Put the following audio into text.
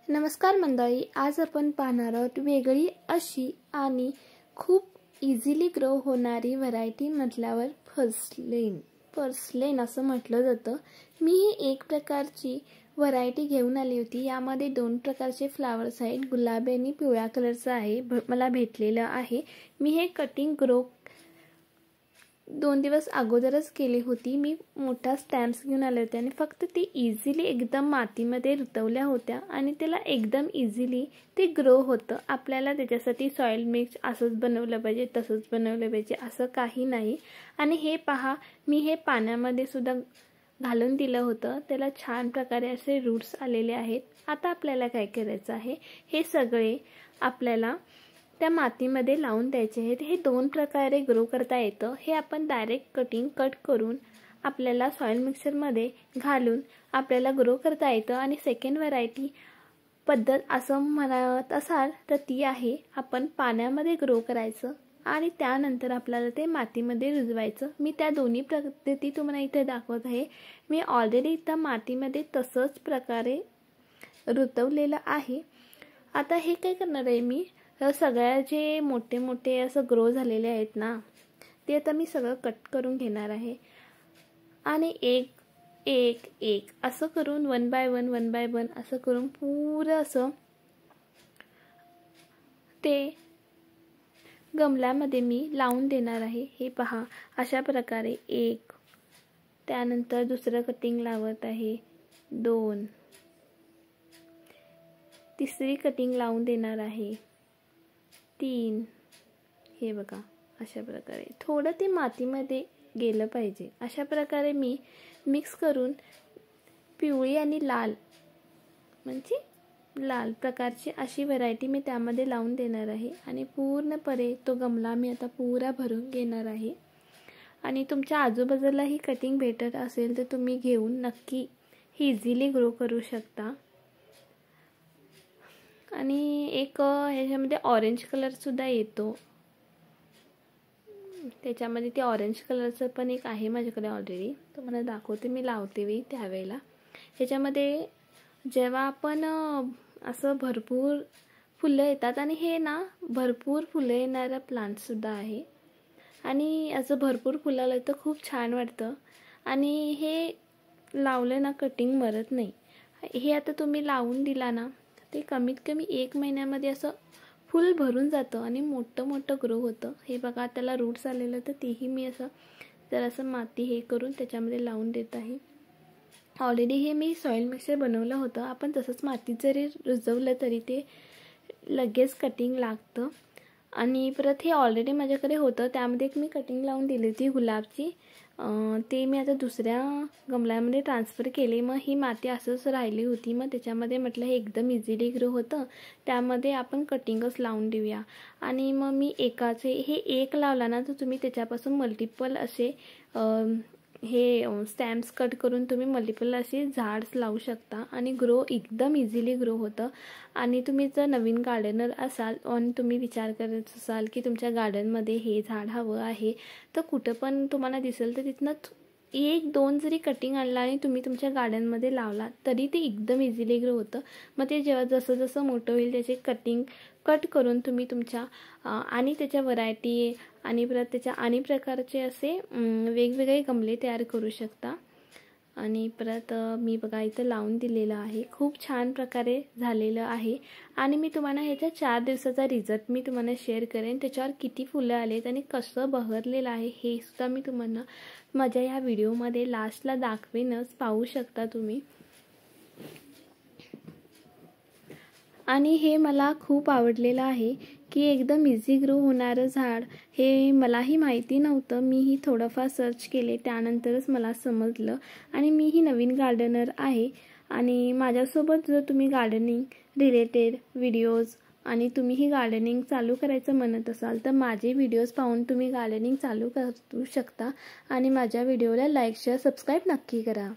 नमस्कार मंडळी, आज आपण पाहणार आहोत वेगळी अशी आणि खूप इझिली ग्रो होणारी व्हरायटी म्हटल्यावर पर्सलेन असं म्हटलं जातं। मी ही एक प्रकारची व्हरायटी घेऊन आली होती। यामध्ये दोन प्रकारचे फ्लावर्स आहेत, गुलाबी आणि पिवळ्या कलरचा आहे, मला भेटलेलं आहे। मी हे कटिंग ग्रो 2 दिवस अगोदरच केली होती। मी मोठा स्टॅम्प्स घेऊन आले होते आणि फक्त ती इझिली एकदम मातीमध्ये रुतवल्या होत्या आणि त्याला एकदम इझिली ते ग्रो होतं। आपल्याला त्याच्यासाठी सॉइल मिक्स असंच बनवलं पाहिजे, तसंच बनवलं पाहिजे असं काही नाही। आणि हे पहा, मी हे पाण्यामध्ये सुद्धा घालून दिलं होतं, त्याला छान प्रकारे असे रूट्स आलेले आहेत। आता आपल्याला काय करायचं आहे, हे सगळे आपल्याला त्या मातीमध्ये लावून द्यायचे आहेत। हे दोन प्रकारे ग्रो करता येतं। हे आपण डायरेक्ट कट करून आपल्याला सॉइल मिक्सर मध्ये घालून आपल्याला ग्रो करता येतं। आणि सेकंड व्हरायटी पद्धत असं म्हणत असाल तर ती आहे आपण पाण्यामध्ये ग्रो करायचं आणि त्यानंतर आपल्याला ते मातीमध्ये रुजवायचं। मी त्या दोन्ही पद्धती तुम्हाला इथे दाखवत आहे। मी ऑलरेडी त्या मातीमध्ये तसंच प्रकारे रुतवलेलं आहे। आता हे काय करणार आहे, मी सगळ्या जे मोठे मोठे असं ग्रो झालेले आहेत ना, ते आता मी सगळं कट करून घेणार आहे आणि एक असं करून वन बाय वन असं करून पुरं असं ते गमल्यामध्ये मी लावून देणार आहे। हे पहा, अशा प्रकारे एक, त्यानंतर दुसरं कटिंग लावत आहे, 2, तिसरी कटिंग लावून देणार आहे, 3। हे बघा, अशा प्रकारे थोडं ते मातीमध्ये गेलं पाहिजे। अशा प्रकारे मी मिक्स करून पिवळी आणि लाल, म्हणजे लाल प्रकारची अशी व्हरायटी मी त्यामध्ये लावून देणार आहे आणि पूर्णपणे तो गमला मी आता पुरा भरून घेणार आहे। आणि तुमच्या आजूबाजूला ही कटिंग भेटत असेल तर तुम्ही घेऊन नक्की ही इझिली ग्रो करू शकता। आणि एक ह्याच्यामध्ये ऑरेंज कलर सुद्धा येतो, त्याच्यामध्ये ते ऑरेंज कलरचं पण एक आहे माझ्याकडे ऑलरेडी, तुम्हाला दाखवते मी लावते वेळी त्यावेळेला। ह्याच्यामध्ये जेव्हा आपण असं भरपूर फुलं येतात आणि हे ना भरपूर फुलं येणारा प्लांट सुद्धा आहे आणि असं भरपूर फुलं आलं तर खूप छान वाटतं आणि हे लावलं ना कटिंग मरत नाही। हे आता तुम्ही लावून दिला ना, ते कमीत कमी 1 महिन्यामध्ये असं फुल भरून जातं आणि मोठं ग्रो होतं। हे बघा, त्याला रूट्स आलेलं तर तेही मी असं जरासं माती हे करून त्याच्यामध्ये लावून देत आहे। ऑलरेडी हे मी सॉइल मिक्सर बनवलं होतं, आपण तसंच मातीत जरी रुजवलं तरी ते लगेच कटिंग लागतं। आणि परत हे ऑलरेडी माझ्याकडे होतं, त्यामध्ये एक मी कटिंग लावून दिली होती गुलाबची, ते मी आता दुसऱ्या गमल्यामध्ये ट्रान्सफर केले। मग ही माती असंच राहिली होती, मग त्याच्यामध्ये म्हटलं हे एकदम इझिली ग्रो होतं, त्यामध्ये आपण कटिंगच लावून देऊया। आणि मग मी एकाचे हे एक लावला ना, तर तुम्ही त्याच्यापासून मल्टिपल असे हे स्टॅम्प्स कट करून तुम्ही मल्टिपल असे झाड्स लावू शकता आणि ग्रो एकदम इझिली ग्रो होतं। आणि तुम्ही जर नवीन गार्डनर असाल आणि तुम्ही विचार करत असाल की तुमच्या गार्डनमध्ये हे झाड हवं आहे, तर कुठं पण तुम्हाला दिसेल तर तिथनं 1-2 जरी कटिंग आणला आणि तुम्ही तुमच्या गार्डनमध्ये लावला तरी ते एकदम इझिली ग्रो होतं। मग ते जेव्हा जसं मोठं होईल त्याचे कट करून तुम्ही तुमच्या आणि त्याच्या व्हरायटी आणि परत त्याच्या आणि प्रकारचे असे वेगवेगळे गमले तयार करू शकता। आणि परत मी बघा इथं लावून दिलेलं आहे, खूप छान प्रकारे झालेलं आहे। आणि मी तुम्हाला ह्याच्या 4 दिवसाचा रिझल्ट मी तुम्हाला शेअर करेन, त्याच्यावर किती फुलं आलेत आणि कसं बहरलेलं आहे हे सुद्धा मी तुम्हाला माझ्या ह्या व्हिडिओमध्ये लास्टला दाखवेनच, पाहू शकता तुम्ही। आणि हे मला खूप आवडलेलं आहे की एकदम इझी ग्रो होणारं झाड, हे मलाही माहिती नव्हतं। मीही थोडंफार सर्च केले, त्यानंतरच मला समजलं। आणि मीही नवीन गार्डनर आहे आणि माझ्यासोबत जर तुम्ही गार्डनिंग रिलेटेड व्हिडिओज आणि तुम्हीही गार्डनिंग चालू करायचं म्हणत असाल तर माझे व्हिडिओज पाहून तुम्ही गार्डनिंग चालू करू शकता। आणि माझ्या व्हिडिओला लाईक, शेअर, सबस्क्राईब नक्की करा।